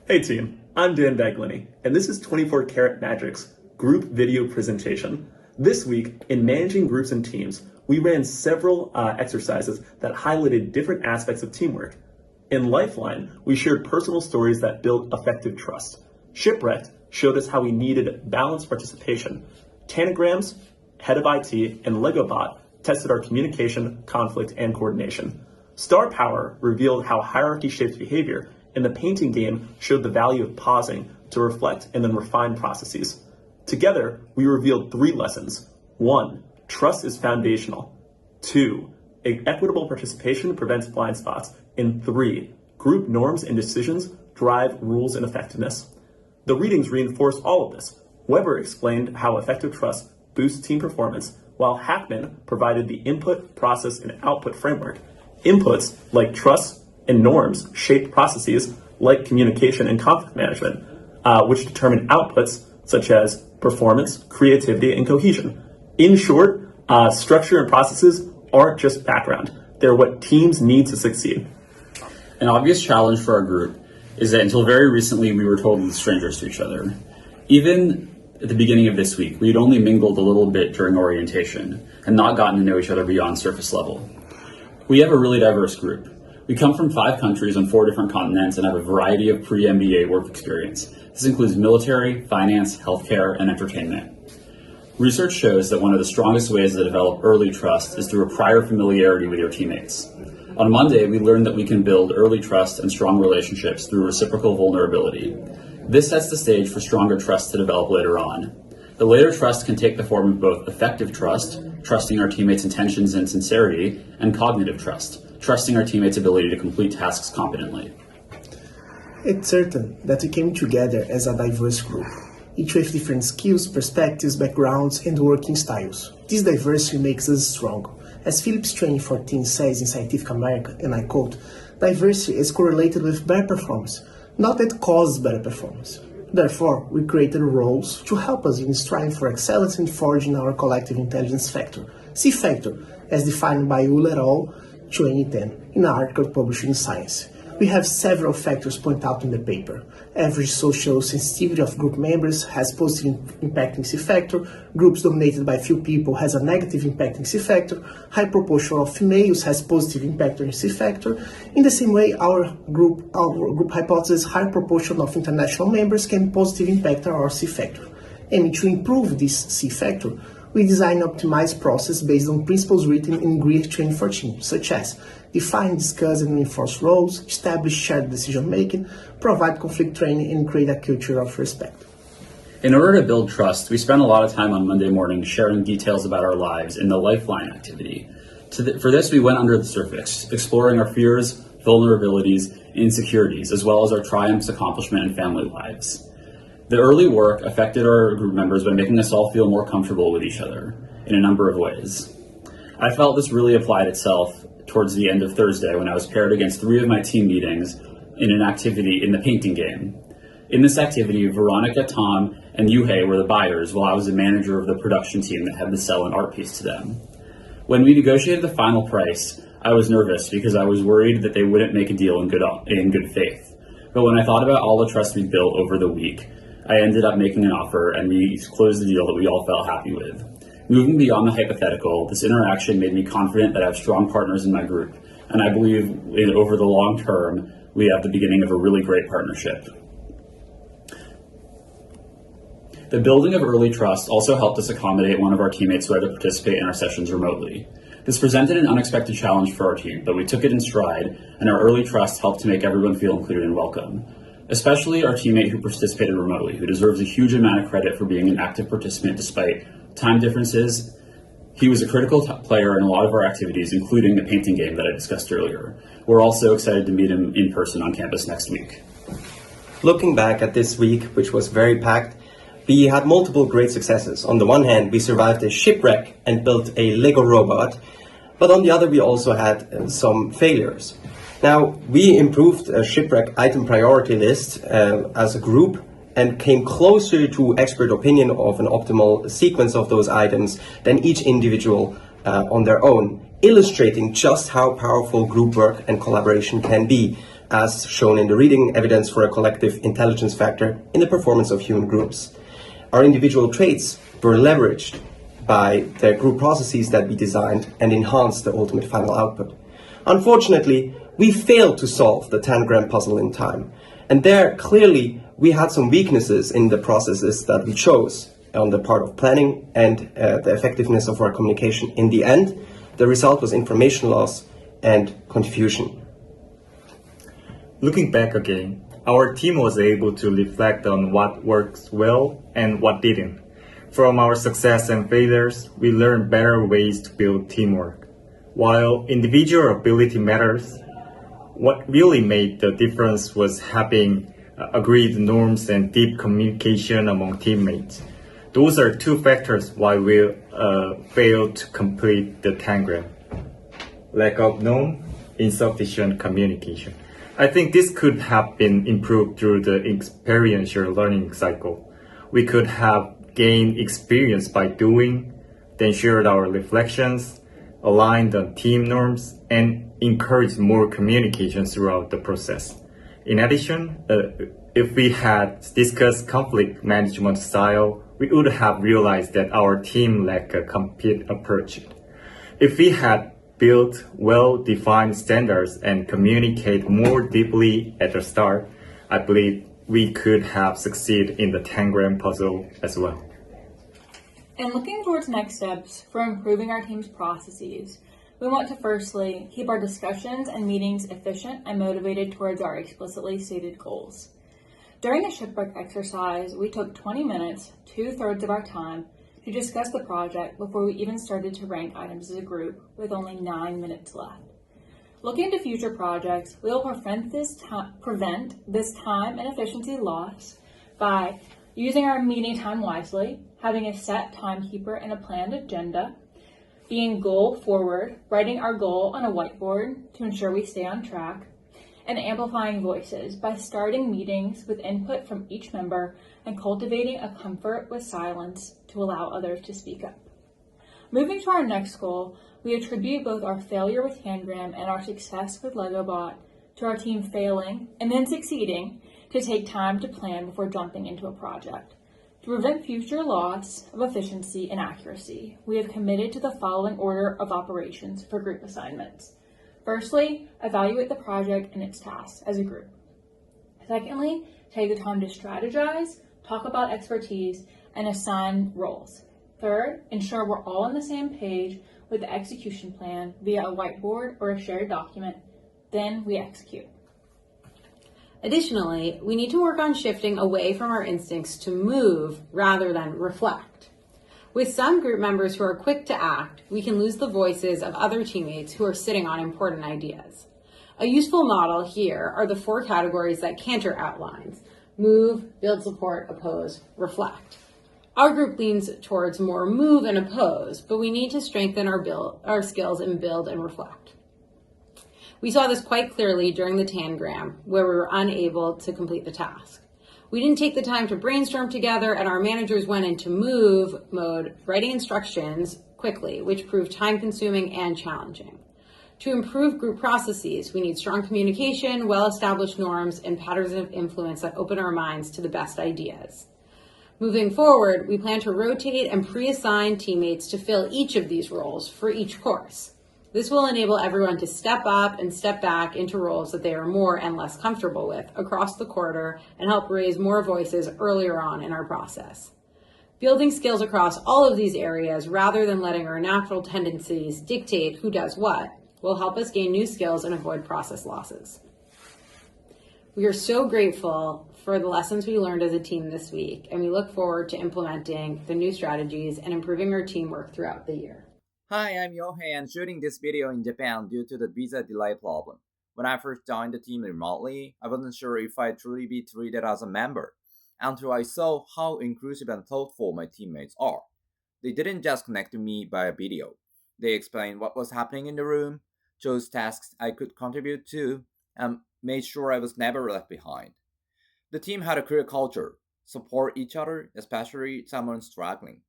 Hey team, I'm Dan Baglini, and this is 24 Karat Magic's group video presentation. This week, in managing groups and teams, we ran several exercises that highlighted different aspects of teamwork. In Lifeline, we shared personal stories that built effective trust. Shipwrecked showed us how we needed balanced participation. Tanagrams, Head of IT, and LegoBot tested our communication, conflict, and coordination. Star Power revealed how hierarchy shapes behavior, and the painting game showed the value of pausing to reflect and then refine processes. Together, we revealed 3 lessons. 1, trust is foundational. 2, equitable participation prevents blind spots. And 3, group norms and decisions drive rules and effectiveness. The readings reinforced all of this. Weber explained how effective trust boosts team performance, while Hackman provided the input, process, and output framework. Inputs like trust and norms shape processes like communication and conflict management, which determine outputs such as performance, creativity, and cohesion. In short, structure and processes aren't just background. They're what teams need to succeed. An obvious challenge for our group is that until very recently, we were totally strangers to each other. Even at the beginning of this week, we had only mingled a little bit during orientation and not gotten to know each other beyond surface level. We have a really diverse group. We come from 5 countries on 4 different continents and have a variety of pre-MBA work experience. This includes military, finance, healthcare, and entertainment. Research shows that one of the strongest ways to develop early trust is through a prior familiarity with your teammates. On Monday, we learned that we can build early trust and strong relationships through reciprocal vulnerability. This sets the stage for stronger trust to develop later on. The later trust can take the form of both effective trust, trusting our teammates' intentions and sincerity, and cognitive trust, trusting our teammates' ability to complete tasks competently. It's certain that we came together as a diverse group, each with different skills, perspectives, backgrounds, and working styles. This diversity makes us strong. As Phillips Training 14 says in Scientific American, and I quote, "Diversity is correlated with better performance, not that causes better performance." Therefore, we created roles to help us in striving for excellence and forging our collective intelligence factor, C factor, as defined by Euler et al. 2010 in an article published in Science. We have several factors pointed out in the paper. Average social sensitivity of group members has positive impact in C factor. Groups dominated by few people has a negative impact in C factor. High proportion of females has positive impact in C factor. In the same way, our group hypothesis, high proportion of international members can positive impact our C factor. Aiming to improve this C factor, we design an optimized process based on principles written in Greek Training 14, such as define, discuss, and reinforce roles, establish shared decision-making, provide conflict training, and create a culture of respect. In order to build trust, we spent a lot of time on Monday morning sharing details about our lives in the Lifeline activity. For this, we went under the surface, exploring our fears, vulnerabilities, and insecurities, as well as our triumphs, accomplishment, and family lives. The early work affected our group members by making us all feel more comfortable with each other in a number of ways. I felt this really applied itself towards the end of Thursday when I was paired against 3 of my team meetings in an activity in the painting game. In this activity, Veronica, Tom, and Yuhei were the buyers, while I was the manager of the production team that had to sell an art piece to them. When we negotiated the final price, I was nervous because I was worried that they wouldn't make a deal in good faith. But when I thought about all the trust we built over the week, I ended up making an offer and we closed the deal that we all felt happy with. Moving beyond the hypothetical, this interaction made me confident that I have strong partners in my group, and I believe over the long term, we have the beginning of a really great partnership. The building of early trust also helped us accommodate one of our teammates who had to participate in our sessions remotely. This presented an unexpected challenge for our team, but we took it in stride, and our early trust helped to make everyone feel included and welcome. Especially our teammate who participated remotely, who deserves a huge amount of credit for being an active participant despite time differences. He was a critical player in a lot of our activities, including the painting game that I discussed earlier. We're also excited to meet him in person on campus next week. Looking back at this week, which was very packed, we had multiple great successes. On the one hand, we survived a shipwreck and built a Lego robot, but on the other, we also had some failures. Now, we improved a shipwreck item priority list as a group and came closer to expert opinion of an optimal sequence of those items than each individual on their own, illustrating just how powerful group work and collaboration can be. as shown in the reading evidence for a collective intelligence factor in the performance of human groups. Our individual traits were leveraged by the group processes that we designed and enhanced the ultimate final output. Unfortunately, we failed to solve the tangram puzzle in time. And there, clearly, we had some weaknesses in the processes that we chose on the part of planning and the effectiveness of our communication. In the end, the result was information loss and confusion. Looking back again, our team was able to reflect on what works well and what didn't. From our success and failures, we learned better ways to build teamwork. While individual ability matters, what really made the difference was having agreed norms and deep communication among teammates. Those are two factors why we failed to complete the tangram. Lack of norm, insufficient communication. I think this could have been improved through the experiential learning cycle. We could have gained experience by doing, then shared our reflections, aligned on team norms, and encouraged more communication throughout the process. In addition, if we had discussed conflict management style, we would have realized that our team lacked a complete approach. If we had built well-defined standards and communicate more deeply at the start, I believe we could have succeeded in the tangram puzzle as well. And looking towards next steps for improving our team's processes, we want to firstly keep our discussions and meetings efficient and motivated towards our explicitly stated goals. During the shipwreck exercise, we took 20 minutes, 2/3 of our time, to discuss the project before we even started to rank items as a group, with only 9 minutes left. Looking to future projects, we will prevent this time and efficiency loss by using our meeting time wisely, having a set timekeeper and a planned agenda, being goal forward, writing our goal on a whiteboard to ensure we stay on track, and amplifying voices by starting meetings with input from each member and cultivating a comfort with silence to allow others to speak up. Moving to our next goal, we attribute both our failure with Tangram and our success with LegoBot to our team failing and then succeeding to take time to plan before jumping into a project. To prevent future loss of efficiency and accuracy, we have committed to the following order of operations for group assignments. Firstly, evaluate the project and its tasks as a group. Secondly, take the time to strategize, talk about expertise, and assign roles. Third, ensure we're all on the same page with the execution plan via a whiteboard or a shared document. Then we execute. Additionally, we need to work on shifting away from our instincts to move rather than reflect. With some group members who are quick to act, we can lose the voices of other teammates who are sitting on important ideas. A useful model here are the 4 categories that Cantor outlines: move, build support, oppose, reflect. Our group leans towards more move and oppose, but we need to strengthen our skills in build and reflect. We saw this quite clearly during the tangram, where we were unable to complete the task. We didn't take the time to brainstorm together, and our managers went into move mode, writing instructions quickly, which proved time-consuming and challenging. To improve group processes, we need strong communication, well-established norms, and patterns of influence that open our minds to the best ideas. Moving forward, we plan to rotate and pre-assign teammates to fill each of these roles for each course. This will enable everyone to step up and step back into roles that they are more and less comfortable with across the quarter and help raise more voices earlier on in our process. Building skills across all of these areas rather than letting our natural tendencies dictate who does what will help us gain new skills and avoid process losses. We are so grateful for the lessons we learned as a team this week, and we look forward to implementing the new strategies and improving our teamwork throughout the year. Hi, I'm Yohei and shooting this video in Japan due to the visa delay problem. When I first joined the team remotely, I wasn't sure if I'd truly be treated as a member, until I saw how inclusive and thoughtful my teammates are. They didn't just connect to me by a video. They explained what was happening in the room, chose tasks I could contribute to, and made sure I was never left behind. The team had a clear culture, support each other, especially someone struggling.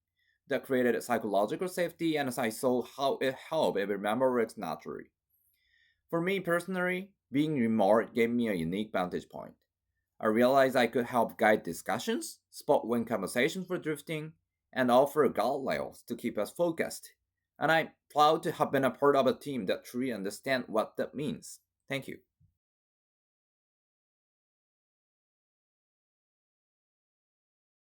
That created psychological safety, and I saw how it helped every member work naturally. For me personally, Being remote gave me a unique vantage point. I realized I could help guide discussions, spot when conversations were drifting, and offer guardrails to keep us focused. And I'm proud to have been a part of a team that truly understands what that means. Thank you.